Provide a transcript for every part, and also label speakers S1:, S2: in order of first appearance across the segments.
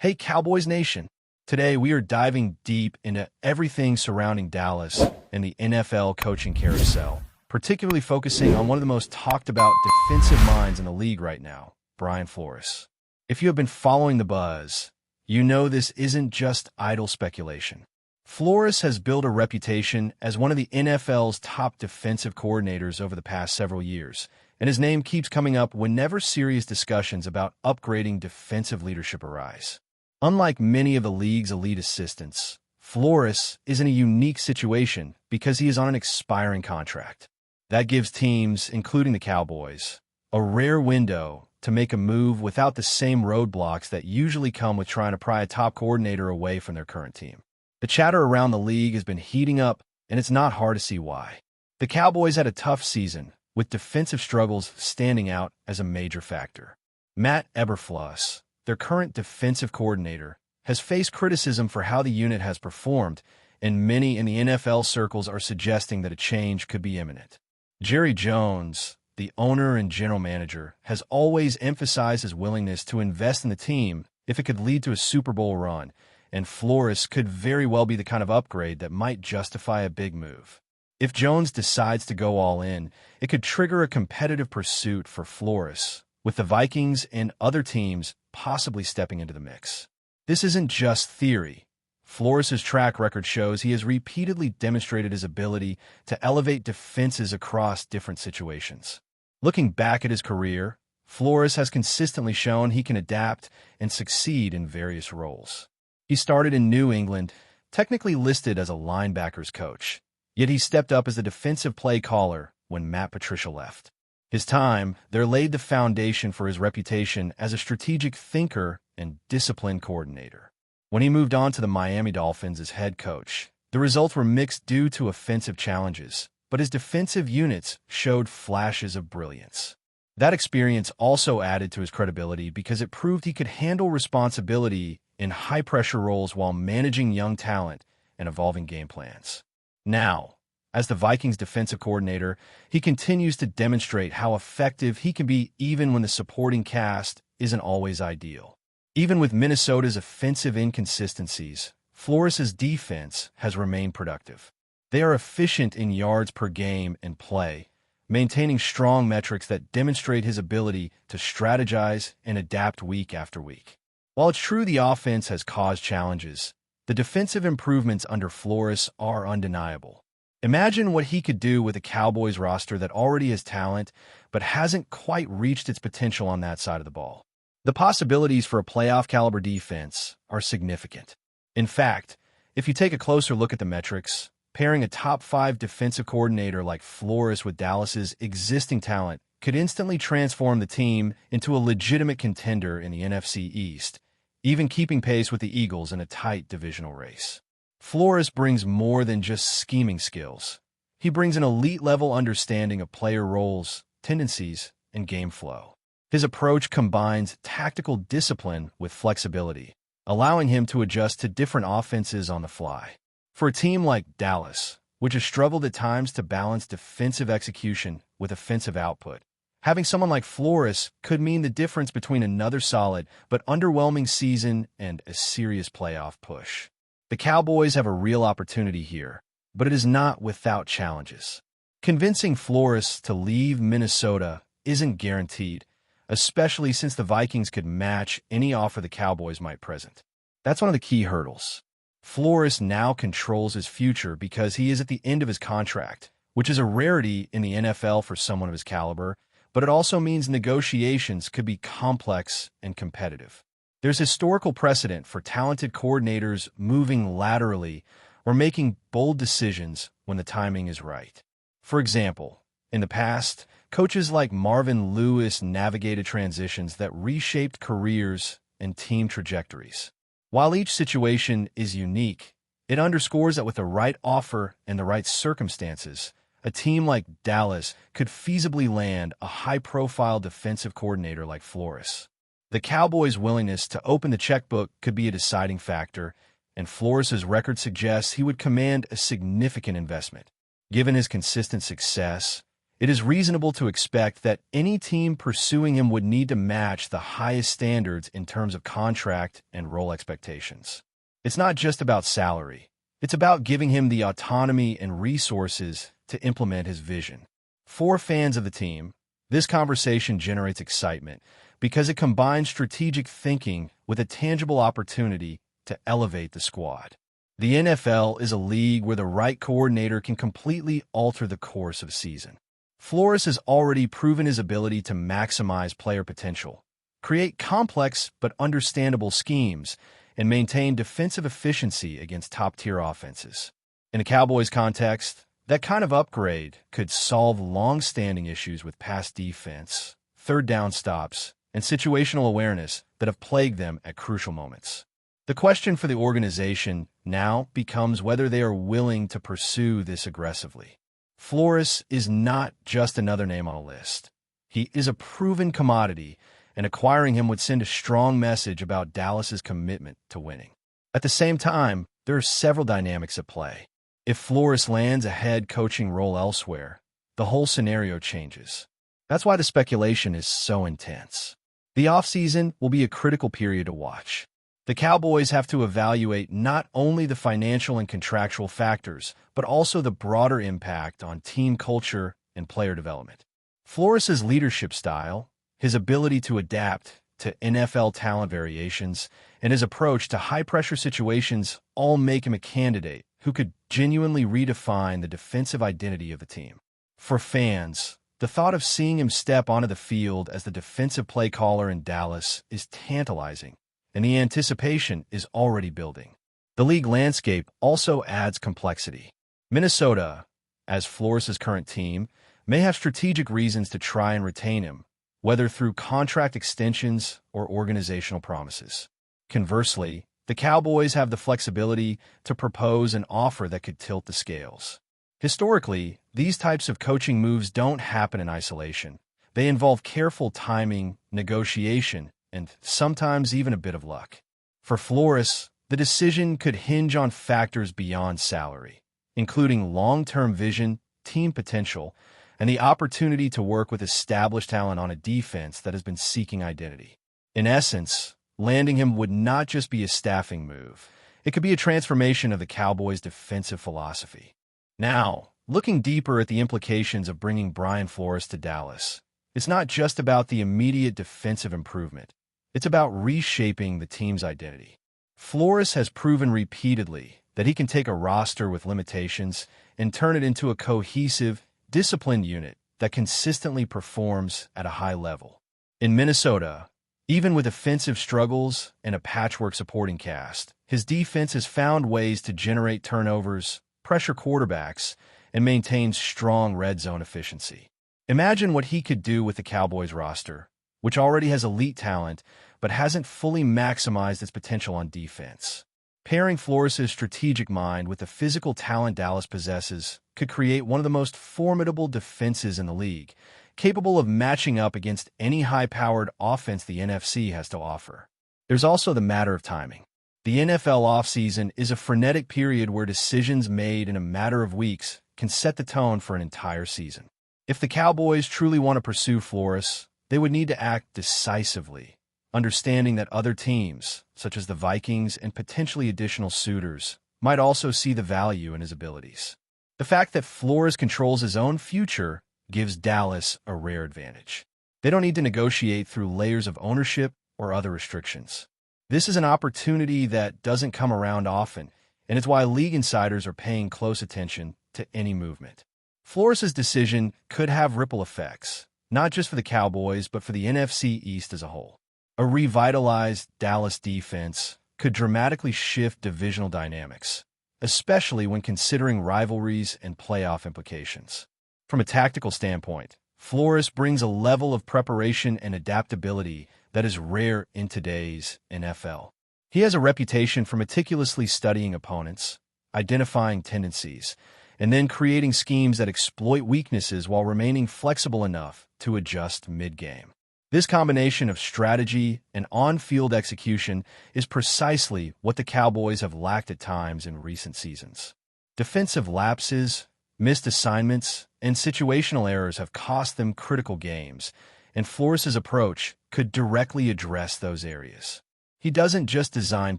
S1: Hey, Cowboys Nation. Today, we are diving deep into everything surrounding Dallas and the NFL coaching carousel, particularly focusing on one of the most talked about defensive minds in the league right now, Brian Flores. If you have been following the buzz, you know this isn't just idle speculation. Flores has built a reputation as one of the NFL's top defensive coordinators over the past several years, and his name keeps coming up whenever serious discussions about upgrading defensive leadership arise. Unlike many of the league's elite assistants, Flores is in a unique situation because he is on an expiring contract. That gives teams, including the Cowboys, a rare window to make a move without the same roadblocks that usually come with trying to pry a top coordinator away from their current team. The chatter around the league has been heating up, and it's not hard to see why. The Cowboys had a tough season, with defensive struggles standing out as a major factor. Matt Eberflus, their current defensive coordinator, has faced criticism for how the unit has performed, and many in the NFL circles are suggesting that a change could be imminent. Jerry Jones, the owner and general manager, has always emphasized his willingness to invest in the team if it could lead to a Super Bowl run, and Flores could very well be the kind of upgrade that might justify a big move. If Jones decides to go all in, it could trigger a competitive pursuit for Flores, with the Vikings and other teams possibly stepping into the mix. This isn't just theory. Flores' track record shows he has repeatedly demonstrated his ability to elevate defenses across different situations. Looking back at his career, Flores has consistently shown he can adapt and succeed in various roles. He started in New England, technically listed as a linebackers coach, yet he stepped up as the defensive play caller when Matt Patricia left. His time there laid the foundation for his reputation as a strategic thinker and disciplined coordinator. When he moved on to the Miami Dolphins as head coach, the results were mixed due to offensive challenges, but his defensive units showed flashes of brilliance. That experience also added to his credibility because it proved he could handle responsibility in high-pressure roles while managing young talent and evolving game plans. Now, as the Vikings defensive coordinator, he continues to demonstrate how effective he can be even when the supporting cast isn't always ideal. Even with Minnesota's offensive inconsistencies, Flores' defense has remained productive. They are efficient in yards per game and play, maintaining strong metrics that demonstrate his ability to strategize and adapt week after week. While it's true the offense has caused challenges, the defensive improvements under Flores are undeniable. Imagine what he could do with a Cowboys roster that already has talent but hasn't quite reached its potential on that side of the ball. The possibilities for a playoff-caliber defense are significant. In fact, if you take a closer look at the metrics, pairing a top-5 defensive coordinator like Flores with Dallas's existing talent could instantly transform the team into a legitimate contender in the NFC East, even keeping pace with the Eagles in a tight divisional race. Flores brings more than just scheming skills. He brings an elite-level understanding of player roles, tendencies, and game flow. His approach combines tactical discipline with flexibility, allowing him to adjust to different offenses on the fly. For a team like Dallas, which has struggled at times to balance defensive execution with offensive output, having someone like Flores could mean the difference between another solid but underwhelming season and a serious playoff push. The Cowboys have a real opportunity here, but it is not without challenges. Convincing Flores to leave Minnesota isn't guaranteed, especially since the Vikings could match any offer the Cowboys might present. That's one of the key hurdles. Flores now controls his future because he is at the end of his contract, which is a rarity in the NFL for someone of his caliber, but it also means negotiations could be complex and competitive. There's historical precedent for talented coordinators moving laterally or making bold decisions when the timing is right. For example, in the past, coaches like Marvin Lewis navigated transitions that reshaped careers and team trajectories. While each situation is unique, it underscores that with the right offer and the right circumstances, a team like Dallas could feasibly land a high-profile defensive coordinator like Flores. The Cowboys' willingness to open the checkbook could be a deciding factor, and Flores' record suggests he would command a significant investment. Given his consistent success, it is reasonable to expect that any team pursuing him would need to match the highest standards in terms of contract and role expectations. It's not just about salary. It's about giving him the autonomy and resources to implement his vision. For fans of the team, this conversation generates excitement because it combines strategic thinking with a tangible opportunity to elevate the squad. The NFL is a league where the right coordinator can completely alter the course of a season. Flores has already proven his ability to maximize player potential, create complex but understandable schemes, and maintain defensive efficiency against top-tier offenses. In a Cowboys context, that kind of upgrade could solve long-standing issues with pass defense, third down stops, and situational awareness that have plagued them at crucial moments. The question for the organization now becomes whether they are willing to pursue this aggressively. Flores is not just another name on a list. He is a proven commodity, and acquiring him would send a strong message about Dallas's commitment to winning. At the same time, there are several dynamics at play. If Flores lands a head coaching role elsewhere, the whole scenario changes. That's why the speculation is so intense. The offseason will be a critical period to watch. The Cowboys have to evaluate not only the financial and contractual factors, but also the broader impact on team culture and player development. Flores' leadership style, his ability to adapt to NFL talent variations, and his approach to high-pressure situations all make him a candidate who could genuinely redefine the defensive identity of the team. For fans, the thought of seeing him step onto the field as the defensive play caller in Dallas is tantalizing, and the anticipation is already building. The league landscape also adds complexity. Minnesota, as Flores' current team, may have strategic reasons to try and retain him, whether through contract extensions or organizational promises. Conversely, the Cowboys have the flexibility to propose an offer that could tilt the scales. Historically, these types of coaching moves don't happen in isolation. They involve careful timing, negotiation, and sometimes even a bit of luck. For Flores, the decision could hinge on factors beyond salary, including long-term vision, team potential, and the opportunity to work with established talent on a defense that has been seeking identity. In essence, landing him would not just be a staffing move. It could be a transformation of the Cowboys' defensive philosophy. Now, looking deeper at the implications of bringing Brian Flores to Dallas, it's not just about the immediate defensive improvement. It's about reshaping the team's identity. Flores has proven repeatedly that he can take a roster with limitations and turn it into a cohesive, disciplined unit that consistently performs at a high level. In Minnesota, even with offensive struggles and a patchwork supporting cast, his defense has found ways to generate turnovers, pressure quarterbacks, and maintain strong red zone efficiency. Imagine what he could do with the Cowboys roster, which already has elite talent but hasn't fully maximized its potential on defense. Pairing Flores' strategic mind with the physical talent Dallas possesses could create one of the most formidable defenses in the league, capable of matching up against any high-powered offense the NFC has to offer. There's also the matter of timing. The NFL offseason is a frenetic period where decisions made in a matter of weeks can set the tone for an entire season. If the Cowboys truly want to pursue Flores, they would need to act decisively, understanding that other teams, such as the Vikings and potentially additional suitors, might also see the value in his abilities. The fact that Flores controls his own future gives Dallas a rare advantage. They don't need to negotiate through layers of ownership or other restrictions. This is an opportunity that doesn't come around often, and it's why league insiders are paying close attention to any movement. Flores' decision could have ripple effects, not just for the Cowboys, but for the NFC East as a whole. A revitalized Dallas defense could dramatically shift divisional dynamics, especially when considering rivalries and playoff implications. From a tactical standpoint, Flores brings a level of preparation and adaptability that is rare in today's NFL. He has a reputation for meticulously studying opponents, identifying tendencies, and then creating schemes that exploit weaknesses while remaining flexible enough to adjust mid-game. This combination of strategy and on-field execution is precisely what the Cowboys have lacked at times in recent seasons. Defensive lapses, missed assignments, and situational errors have cost them critical games, and Flores' approach could directly address those areas. He doesn't just design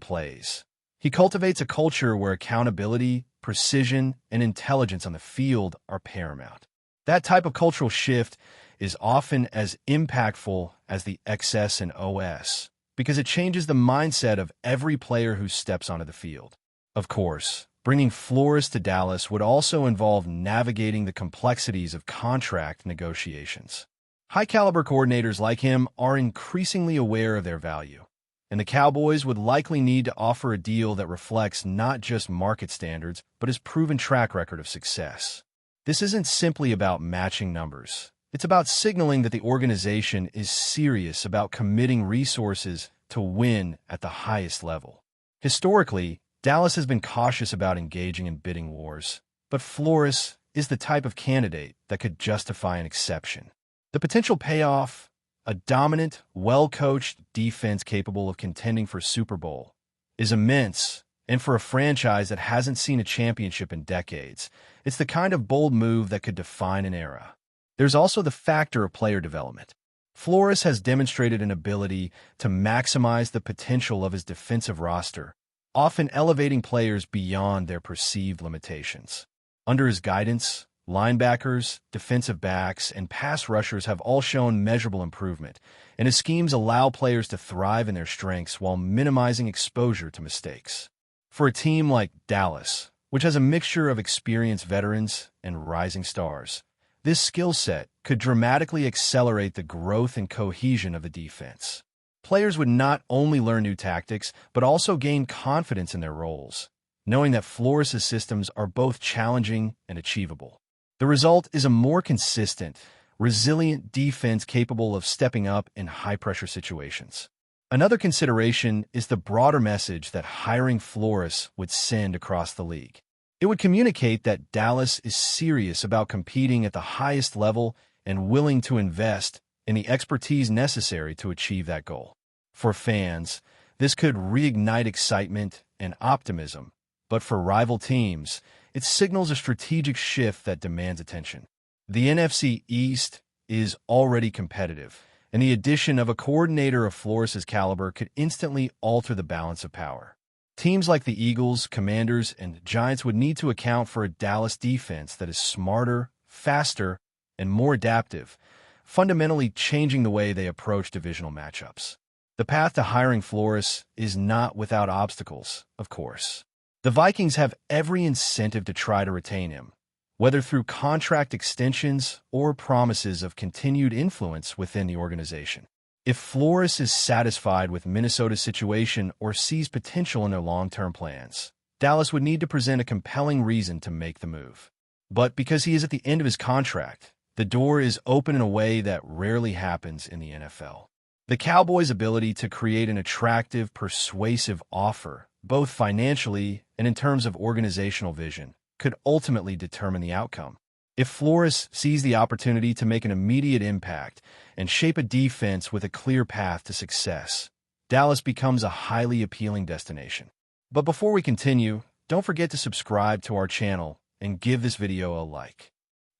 S1: plays. He cultivates a culture where accountability, precision, and intelligence on the field are paramount. That type of cultural shift is often as impactful as the XS and OS because it changes the mindset of every player who steps onto the field. Of course, bringing Flores to Dallas would also involve navigating the complexities of contract negotiations. High-caliber coordinators like him are increasingly aware of their value, and the Cowboys would likely need to offer a deal that reflects not just market standards, but his proven track record of success. This isn't simply about matching numbers. It's about signaling that the organization is serious about committing resources to win at the highest level. Historically, Dallas has been cautious about engaging in bidding wars, but Flores is the type of candidate that could justify an exception. The potential payoff: a dominant, well-coached defense capable of contending for Super Bowl, is immense, and for a franchise that hasn't seen a championship in decades, it's the kind of bold move that could define an era. There's also the factor of player development. Flores has demonstrated an ability to maximize the potential of his defensive roster, often elevating players beyond their perceived limitations. Under his guidance, linebackers, defensive backs, and pass rushers have all shown measurable improvement, and his schemes allow players to thrive in their strengths while minimizing exposure to mistakes. For a team like Dallas, which has a mixture of experienced veterans and rising stars, this skill set could dramatically accelerate the growth and cohesion of the defense. Players would not only learn new tactics, but also gain confidence in their roles, knowing that Flores' systems are both challenging and achievable. The result is a more consistent, resilient defense capable of stepping up in high-pressure situations. Another consideration is the broader message that hiring Flores would send across the league. It would communicate that Dallas is serious about competing at the highest level and willing to invest in the expertise necessary to achieve that goal. For fans, this could reignite excitement and optimism, but for rival teams, it signals a strategic shift that demands attention. The NFC East is already competitive, and the addition of a coordinator of Flores' caliber could instantly alter the balance of power. Teams like the Eagles, Commanders, and Giants would need to account for a Dallas defense that is smarter, faster, and more adaptive, fundamentally changing the way they approach divisional matchups. The path to hiring Flores is not without obstacles, of course. The Vikings have every incentive to try to retain him, whether through contract extensions or promises of continued influence within the organization. If Flores is satisfied with Minnesota's situation or sees potential in their long-term plans, Dallas would need to present a compelling reason to make the move. But because he is at the end of his contract, the door is open in a way that rarely happens in the NFL. The Cowboys' ability to create an attractive, persuasive offer, both financially and in terms of organizational vision, could ultimately determine the outcome. If Flores sees the opportunity to make an immediate impact and shape a defense with a clear path to success, Dallas becomes a highly appealing destination. But before we continue, don't forget to subscribe to our channel and give this video a like.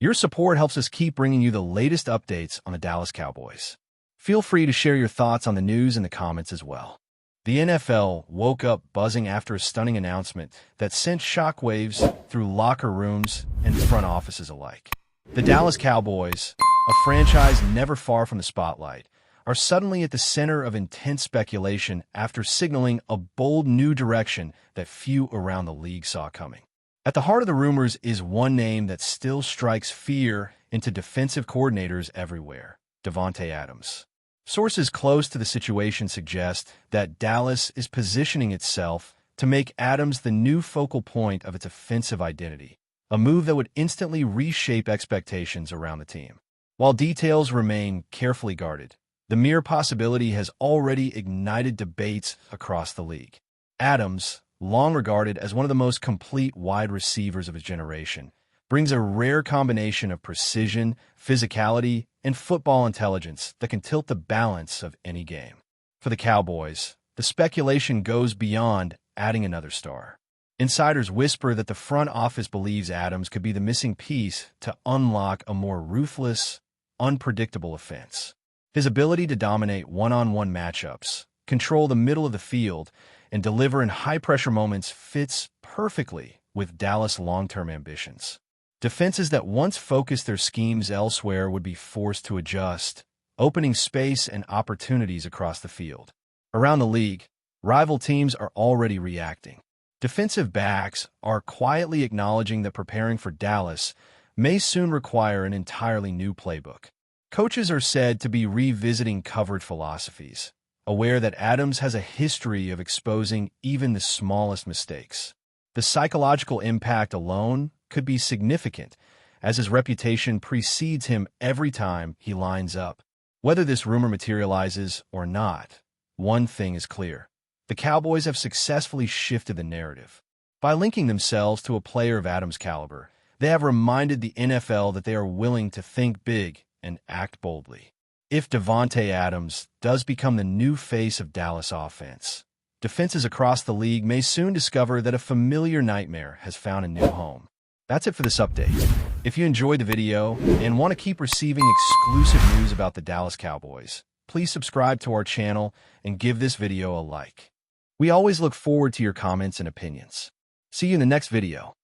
S1: Your support helps us keep bringing you the latest updates on the Dallas Cowboys. Feel free to share your thoughts on the news in the comments as well. The NFL woke up buzzing after a stunning announcement that sent shockwaves through locker rooms and front offices alike. The Dallas Cowboys, a franchise never far from the spotlight, are suddenly at the center of intense speculation after signaling a bold new direction that few around the league saw coming. At the heart of the rumors is one name that still strikes fear into defensive coordinators everywhere: Davante Adams. Sources close to the situation suggest that Dallas is positioning itself to make Adams the new focal point of its offensive identity, a move that would instantly reshape expectations around the team. While details remain carefully guarded, the mere possibility has already ignited debates across the league. Adams, long regarded as one of the most complete wide receivers of his generation, brings a rare combination of precision, physicality, and football intelligence that can tilt the balance of any game. For the Cowboys, the speculation goes beyond adding another star. Insiders whisper that the front office believes Adams could be the missing piece to unlock a more ruthless, unpredictable offense. His ability to dominate one-on-one matchups, control the middle of the field, and deliver in high-pressure moments fits perfectly with Dallas' long-term ambitions. Defenses that once focused their schemes elsewhere would be forced to adjust, opening space and opportunities across the field. Around the league, rival teams are already reacting. Defensive backs are quietly acknowledging that preparing for Dallas may soon require an entirely new playbook. Coaches are said to be revisiting coverage philosophies, aware that Adams has a history of exposing even the smallest mistakes. The psychological impact alone could be significant, as his reputation precedes him every time he lines up. Whether this rumor materializes or not, one thing is clear. The Cowboys have successfully shifted the narrative. By linking themselves to a player of Adams' caliber, they have reminded the NFL that they are willing to think big and act boldly. If Davante Adams does become the new face of Dallas offense, defenses across the league may soon discover that a familiar nightmare has found a new home. That's it for this update. If you enjoyed the video and want to keep receiving exclusive news about the Dallas Cowboys, please subscribe to our channel and give this video a like. We always look forward to your comments and opinions. See you in the next video.